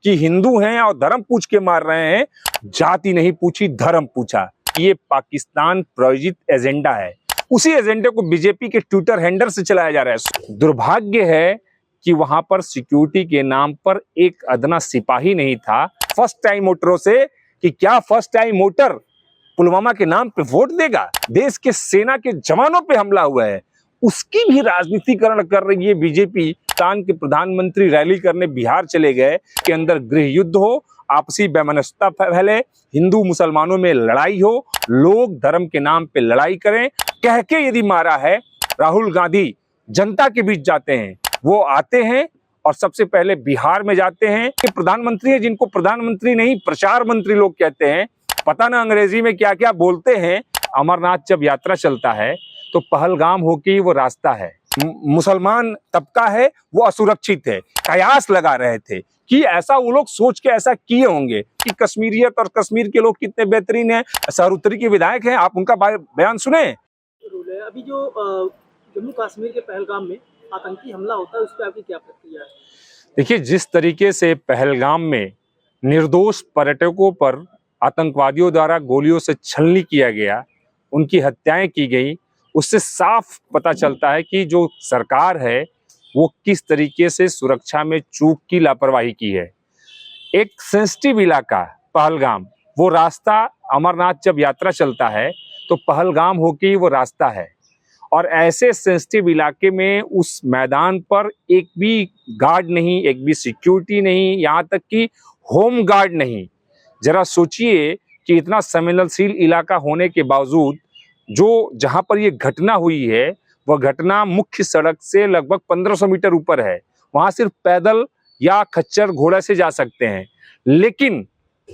कि हिंदू हैं और धर्म पूछ के मार रहे हैं, जाति नहीं पूछी धर्म पूछा। ये पाकिस्तान प्रायोजित एजेंडा है। उसी एजेंडे को बीजेपी के ट्विटर हैंडल से चलाया जा रहा है। दुर्भाग्य है कि वहां पर सिक्योरिटी के नाम पर एक अदना सिपाही नहीं था। फर्स्ट टाइम वोटरों से कि क्या फर्स्ट टाइम वोटर पुलवामा के नाम पे वोट देगा? देश के सेना के जवानों पे हमला हुआ है, उसकी भी राजनीतिकरण कर रही है बीजेपी। पाकिस्तान के प्रधानमंत्री रैली करने बिहार चले गए के अंदर गृह युद्ध हो, आपसी वैमनस्यता फैले, हिंदू मुसलमानों में लड़ाई हो, लोग धर्म के नाम पे लड़ाई करें, कह के यदि मारा है। राहुल गांधी जनता के बीच जाते हैं, वो आते हैं और सबसे पहले बिहार में जाते हैं कि प्रधानमंत्री है, जिनको प्रधानमंत्री नहीं प्रचार मंत्री लोग कहते हैं। पता ना अंग्रेजी में क्या क्या बोलते हैं। अमरनाथ जब यात्रा चलता है तो पहलगाम होके वो रास्ता है, मुसलमान तबका है वो असुरक्षित है। कयास लगा रहे थे कि ऐसा वो लोग सोच के ऐसा किए होंगे कि कश्मीरियत और कश्मीर के लोग कितने बेहतरीन हैं। शहरोत्तरी के विधायक हैं, आप उनका बयान सुने। अभी जो जम्मू कश्मीर के पहलगाम में आतंकी हमला होता है, उस पर आपकी क्या प्रतिक्रिया है? देखिए, जिस तरीके से पहलगाम में निर्दोष पर्यटकों पर आतंकवादियों द्वारा गोलियों से छलनी किया गया, उनकी हत्याएं की गई, उससे साफ पता चलता है कि जो सरकार है वो किस तरीके से सुरक्षा में चूक की लापरवाही की है। एक सेंसिटिव इलाका पहलगाम, वो रास्ता अमरनाथ जब यात्रा चलता है तो पहलगाम होके ही वो रास्ता है, और ऐसे सेंसिटिव इलाके में उस मैदान पर एक भी गार्ड नहीं, एक भी सिक्योरिटी नहीं, यहाँ तक कि होम गार्ड नहीं। जरा सोचिए कि इतना संवेदनशील इलाका होने के बावजूद जो जहां पर ये घटना हुई है वह घटना मुख्य सड़क से लगभग 1500 मीटर ऊपर है। वहां सिर्फ पैदल या खच्चर घोड़ा से जा सकते हैं, लेकिन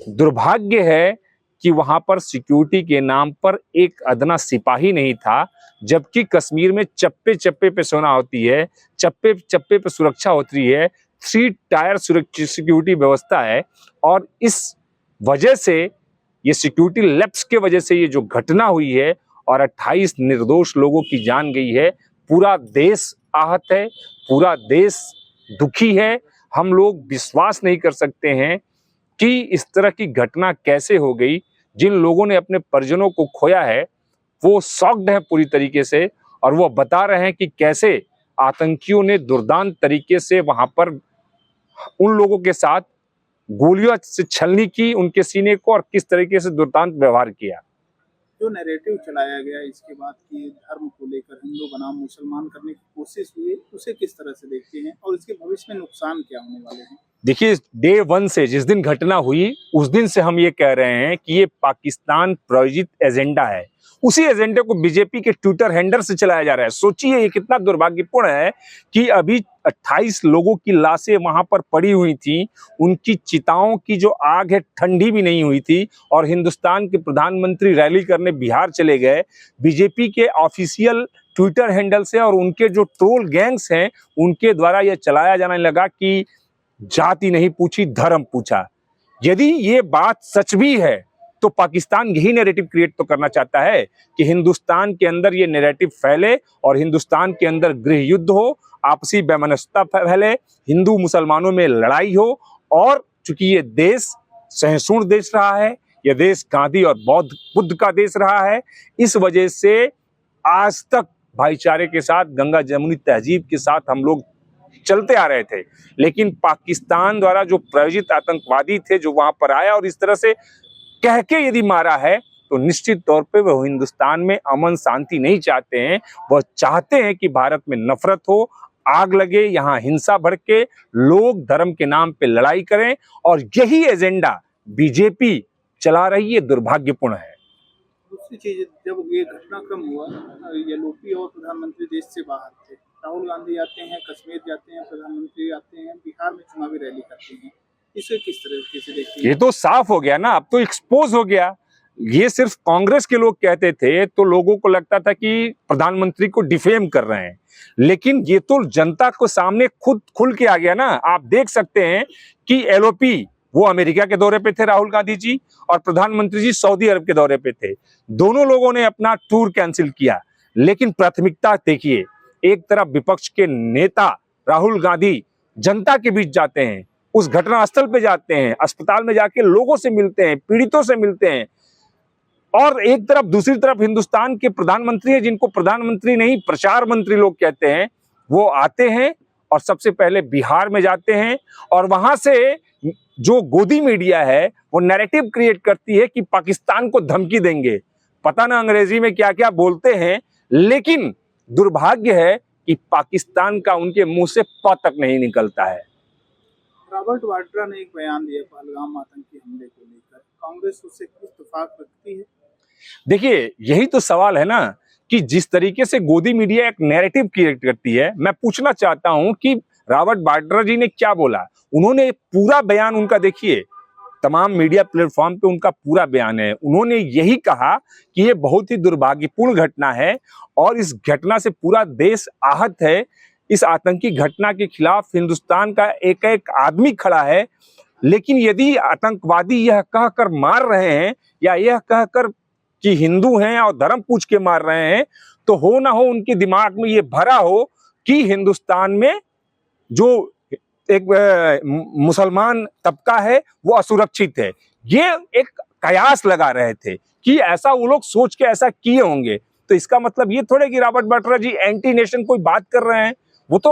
दुर्भाग्य है कि वहां पर सिक्योरिटी के नाम पर एक अदना सिपाही नहीं था, जबकि कश्मीर में चप्पे चप्पे पे सोना होती है, चप्पे चप्पे पे सुरक्षा होती है, 3 टायर सिक्योरिटी व्यवस्था है। और इस वजह से ये सिक्योरिटी लैप्स के वजह से ये जो घटना हुई है और 28 निर्दोष लोगों की जान गई है, पूरा देश आहत है, पूरा देश दुखी है। हम लोग विश्वास नहीं कर सकते हैं कि इस तरह की घटना कैसे हो गई। जिन लोगों ने अपने परिजनों को खोया है वो शॉक्ड है पूरी तरीके से, और वो बता रहे हैं कि कैसे आतंकियों ने दुर्दांत तरीके से वहां पर उन लोगों के साथ गोलियों से छलनी की उनके सीने को, और किस तरीके से दुर्दांत व्यवहार किया। जो नैरेटिव चलाया गया इसके बाद कि धर्म को लेकर हिंदू बनाम मुसलमान करने की कोशिश हुई, उसे किस तरह से देखते हैं और इसके भविष्य में नुकसान क्या होने वाले हैं? देखिए, डे 1 से जिस दिन घटना हुई उस दिन से हम ये कह रहे हैं कि ये पाकिस्तान प्रायोजित एजेंडा है। उसी एजेंडे को बीजेपी के ट्विटर हैंडल से चलाया जा रहा है। सोचिए ये कितना दुर्भाग्यपूर्ण है कि अभी 28 लोगों की लाशें वहां पर पड़ी हुई थी, उनकी चिताओं की जो आग है ठंडी भी नहीं हुई थी, और हिंदुस्तान के प्रधानमंत्री रैली करने बिहार चले गए। बीजेपी के ऑफिशियल ट्विटर हैंडल से और उनके जो ट्रोल गैंग्स हैं उनके द्वारा यह चलाया जाने लगा कि जाति नहीं पूछी धर्म पूछा। यदि ये बात सच भी है तो पाकिस्तान यही नैरेटिव क्रिएट तो करना चाहता है कि हिंदुस्तान के अंदर ये नैरेटिव फैले और हिंदुस्तान के अंदर गृह युद्ध हो, आपसी वैमनस्यता फैले, हिंदू मुसलमानों में लड़ाई हो। और चूंकि ये देश सहिष्णु देश रहा है, यह देश गांधी और बुद्ध का देश रहा है, इस वजह से आज तक भाईचारे के साथ, गंगा जमुनी तहजीब के साथ हम लोग चलते आ रहे थे। लेकिन पाकिस्तान द्वारा जो प्रायोजित आतंकवादी थे जो वहां पर आया और इस तरह से कह के यदि मारा है, तो निश्चित तौर पे वह हिंदुस्तान में अमन शांति नहीं चाहते हैं। वह चाहते हैं कि भारत में नफरत हो, आग लगे, यहाँ हिंसा भड़के, लोग धर्म के नाम पे लड़ाई करें, और यही एजेंडा बीजेपी चला रही है। दुर्भाग्यपूर्ण है। दूसरी चीज, जब ये घटनाक्रम हुआ, येलोपी और प्रधानमंत्री देश से बाहर थे, राहुल गांधी आते हैं, कश्मीर जाते हैं, प्रधानमंत्री आते हैं, बिहार में चुनावी रैली करते हैं, इसे किस तरीके से देखते हैं? ये तो साफ हो गया ना, अब तो एक्सपोज हो गया। ये सिर्फ कांग्रेस के लोग कहते थे तो लोगों को लगता था कि प्रधानमंत्री को डिफेम कर रहे हैं, लेकिन ये तो जनता को सामने खुद खुल के आ गया ना। आप देख सकते हैं कि एलओपी वो अमेरिका के दौरे पे थे राहुल गांधी जी, और प्रधानमंत्री जी सऊदी अरब के दौरे पे थे। दोनों लोगों ने अपना टूर कैंसिल किया, लेकिन प्राथमिकता देखिए, एक तरफ विपक्ष के नेता राहुल गांधी जनता के बीच जाते हैं, उस घटनास्थल पे जाते हैं, अस्पताल में जाके लोगों से मिलते हैं, पीड़ितों से मिलते हैं। और एक तरफ दूसरी तरफ हिंदुस्तान के प्रधानमंत्री हैं, जिनको प्रधानमंत्री नहीं प्रचार मंत्री लोग कहते हैं, वो आते हैं और सबसे पहले बिहार में जाते हैं और वहां से जो गोदी मीडिया है वो नैरेटिव क्रिएट करती है कि पाकिस्तान को धमकी देंगे। पता ना अंग्रेजी में क्या क्या बोलते हैं, लेकिन दुर्भाग्य है कि पाकिस्तान का उनके मुंह से प तक नहीं निकलता है। रॉबर्ट वाड्रा ने एक बयान दिया पहलगाम आतंकी हमले को लेकर, कांग्रेस उससे किस इत्तेफाक रखती है? देखिए, यही तो सवाल है ना कि जिस तरीके से गोदी मीडिया एक नैरेटिव क्रिएट करती है, मैं पूछना चाहता हूं कि रॉबर्ट वाड्रा जी ने क्या बोला। उन्होंने पूरा बयान उनका देखिए, तमाम मीडिया प्लेटफॉर्म पे उनका पूरा बयान है। उन्होंने यही कहा कि ये बहुत ही दुर्भाग्यपूर्ण घटना है और इस घटना से पूरा देश आहत है। इस आतंकी घटना के खिलाफ हिंदुस्तान का एक एक आदमी खड़ा है, लेकिन यदि आतंकवादी यह कहकर मार रहे हैं या यह कहकर कि हिंदू हैं और धर्म पूछ के मार रहे हैं, तो हो ना हो उनके दिमाग में ये भरा हो कि हिंदुस्तान में जो एक मुसलमान तबका है वो असुरक्षित है। ये एक कयास लगा रहे थे कि ऐसा वो लोग सोच के ऐसा किए होंगे। तो इसका मतलब ये थोड़े कि रॉबर्ट वाड्रा जी एंटी नेशन कोई बात कर रहे हैं। वो तो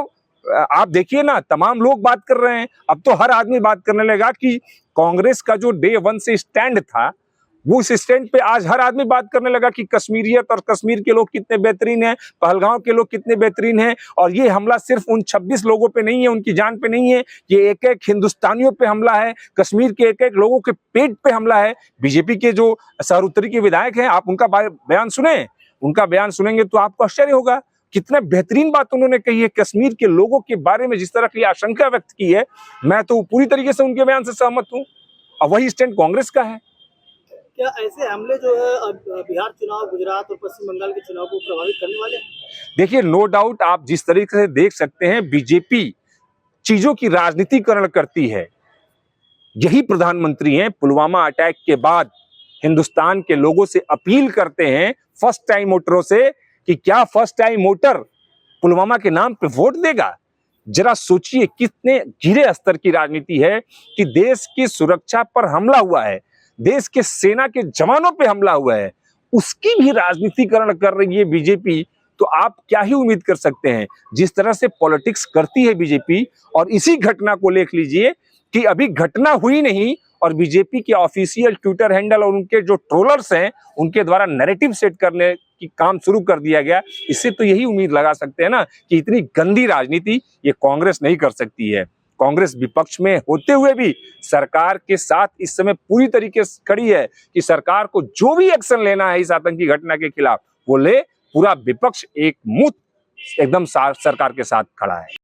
आप देखिए ना, तमाम लोग बात कर रहे हैं। अब तो हर आदमी बात करने लगा कि कांग्रेस का जो डे 1 से स्टैंड था, वो इस स्टैंड पे आज हर आदमी बात करने लगा कि कश्मीरियत और कश्मीर के लोग कितने बेहतरीन हैं, पहलगाम के लोग कितने बेहतरीन हैं। और ये हमला सिर्फ उन 26 लोगों पे नहीं है, उनकी जान पे नहीं है, ये एक एक हिंदुस्तानियों पे हमला है, कश्मीर के एक एक लोगों के पेट पे हमला है। बीजेपी के जो शहर के विधायक हैं, आप उनका बयान सुने, उनका बयान सुनेंगे तो आपको आश्चर्य होगा कितना बेहतरीन बात उन्होंने कही है। कश्मीर के लोगों के बारे में जिस तरह की आशंका व्यक्त की है, मैं तो पूरी तरीके से उनके बयान से सहमत हूँ। और वही स्टैंड कांग्रेस का है। क्या ऐसे हमले जो है अब बिहार चुनाव, गुजरात और पश्चिम बंगाल के चुनाव को प्रभावित करने वाले हैं? देखिए, नो डाउट आप जिस तरीके से देख सकते हैं, बीजेपी चीजों की राजनीतिकरण करती है। यही प्रधानमंत्री हैं, पुलवामा अटैक के बाद हिंदुस्तान के लोगों से अपील करते हैं, फर्स्ट टाइम वोटरों से, कि क्या फर्स्ट टाइम वोटर पुलवामा के नाम पे वोट देगा। जरा सोचिए कितने गिरे स्तर की राजनीति है कि देश की सुरक्षा पर हमला हुआ है, देश के सेना के जवानों पे हमला हुआ है, उसकी भी राजनीतिकरण कर रही है बीजेपी। तो आप क्या ही उम्मीद कर सकते हैं जिस तरह से पॉलिटिक्स करती है बीजेपी। और इसी घटना को देख लीजिए कि अभी घटना हुई नहीं और बीजेपी के ऑफिशियल ट्विटर हैंडल और उनके जो ट्रोलर्स हैं, उनके द्वारा नैरेटिव सेट करने की काम शुरू कर दिया गया। इससे तो यही उम्मीद लगा सकते हैं ना कि इतनी गंदी राजनीति ये कांग्रेस नहीं कर सकती है। कांग्रेस विपक्ष में होते हुए भी सरकार के साथ इस समय पूरी तरीके से खड़ी है कि सरकार को जो भी एक्शन लेना है इस आतंकी घटना के खिलाफ वो ले। पूरा विपक्ष एक मुक्त एकदम सरकार के साथ खड़ा है।